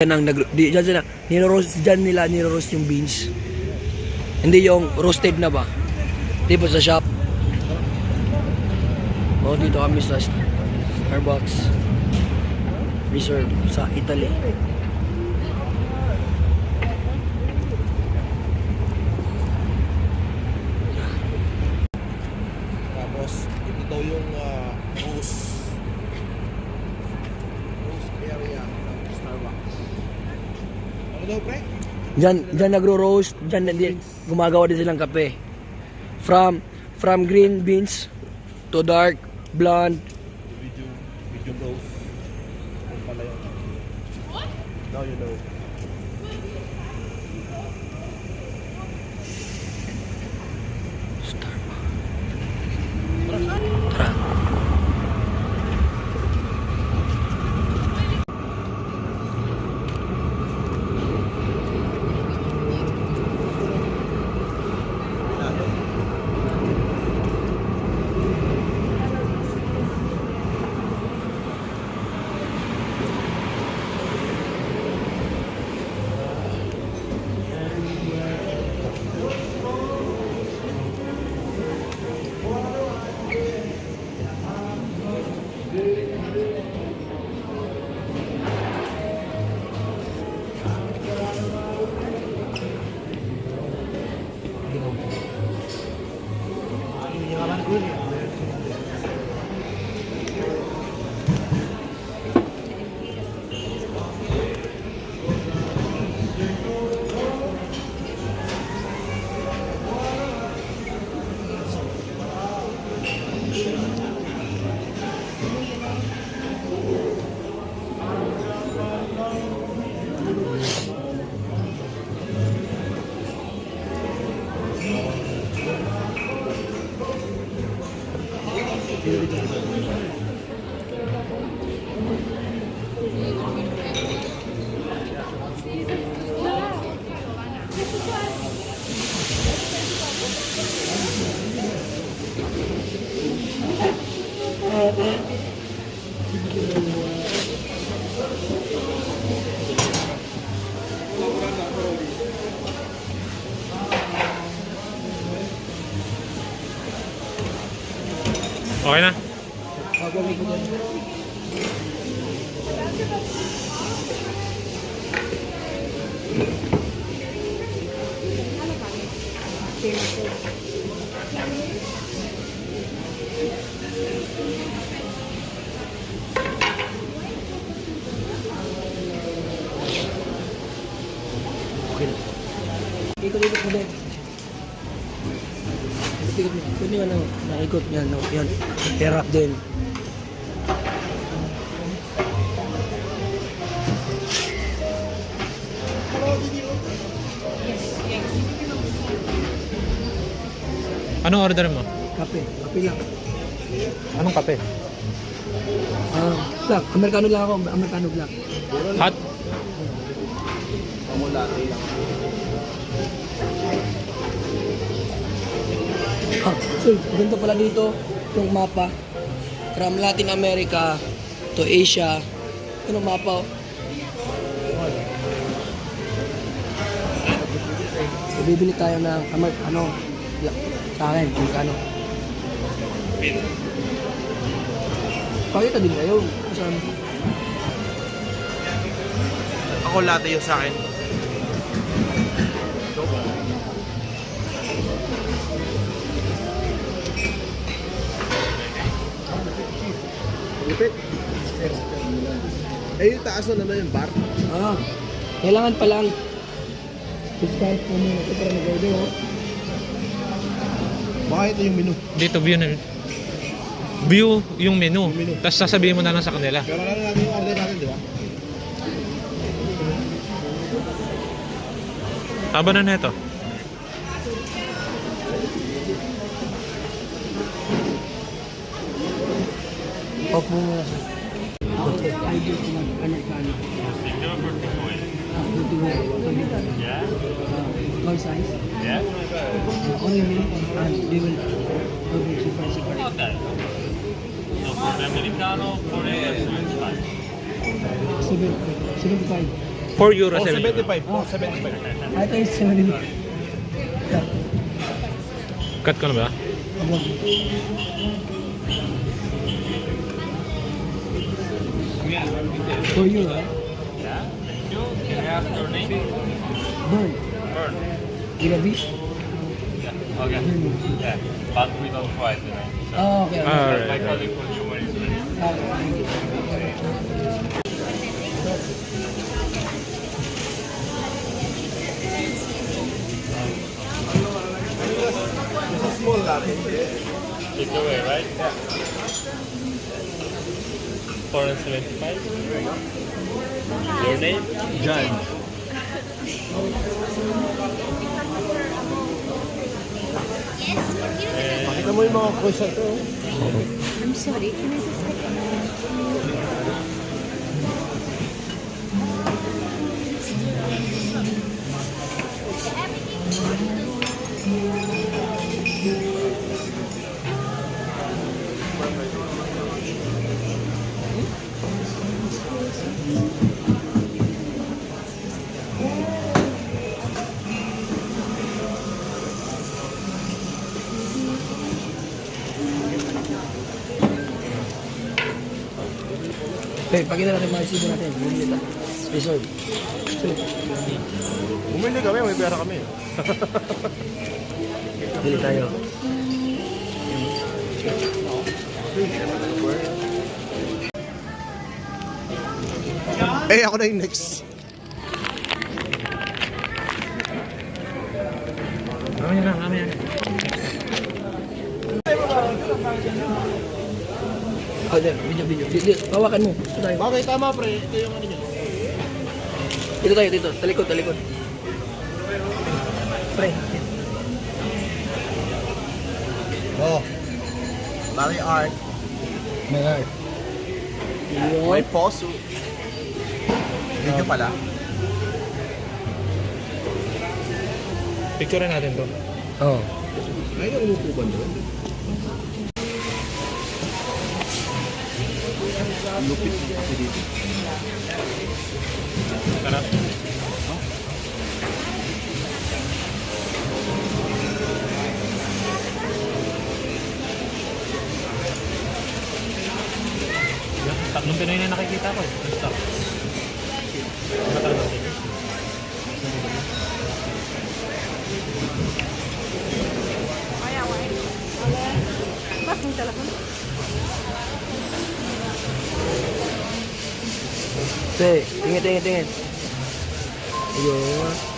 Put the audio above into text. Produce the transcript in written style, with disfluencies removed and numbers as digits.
Yan ang niro-roast yung beans. Hindi yung roasted na ba? Di po sa shop. O dito kami sa Starbucks Reserve sa Italy. Tapos ito yung roast area ng Starbucks. Ano daw, pre? Diyan nagro-roast, diyan gumagawa din silang kape. From green beans to dark blonde. Medium roast. Ano pala yun? Now you know. Tara. Okay na? Okay na. Ikot-ikot mo din. Ikot mo. Ikot mo yan. Naikot yan. Yan. Hirap din. Anong order mo? Kape. Kape lang. Anong kape? Black. Americano lang ako. Americano black. Hot? Ako latte lang. So, ganito pala dito yung mapa. From Latin America to Asia. Ano mapa oh. Bibili tayo ng ano sa akin, Americano. Pakita din kayo. Saan? Ako latte yung sa akin. Lupit. Eh yung taas na yung bar. Kailangan pa lang discount po muna ito para mag-order oh. Baka ito yung menu. Dito view na. View yung menu. Yung menu. Tapos sasabihin mo na lang sa kanila. Pero lang natin yung order natin, di ba? Taba na neto. Off mo muna siya. I do Americano. Yeah? Small size. Yeah? Only milk and they will order separate. Okay. So for the Americano, for a French fries. 75. 4 euro. Oh, 75. 75. Oh, 75. Ah, ito yung 70. Yeah. Cut ko na ba? Abog. For you, right? Burn. Ilabi? Okay. Yeah, but we don't try tonight. Oh, okay. Alright. My colleague from Human is ready. Small natin. Take away, right? Yeah. 475. Your name? John. Pakita mo yung mga croissant to. I'm sorry, can I just Okay, pakita natin mga resibo natin. Bumili ta. Resort. So, Bumili kami, may pera kami. bili tayo. Eh, ako na yung next. Mamaya na, mamaya na. Oh, there, video. Hawakan mo. Ito tayo. Bagay, tama pre. Ito yung ano nyo. Dito tayo, dito. Talikod. Pre. Oh. Bali art. May heart. May poso. Video pala. Picture natin to. Oh. Ay, yung umupo ba doon? Lupit kasi dito. Tara. Tatlong Pinoy na nakikita ko eh. Basta. Mas may telepon? Te, tingin. Ayun.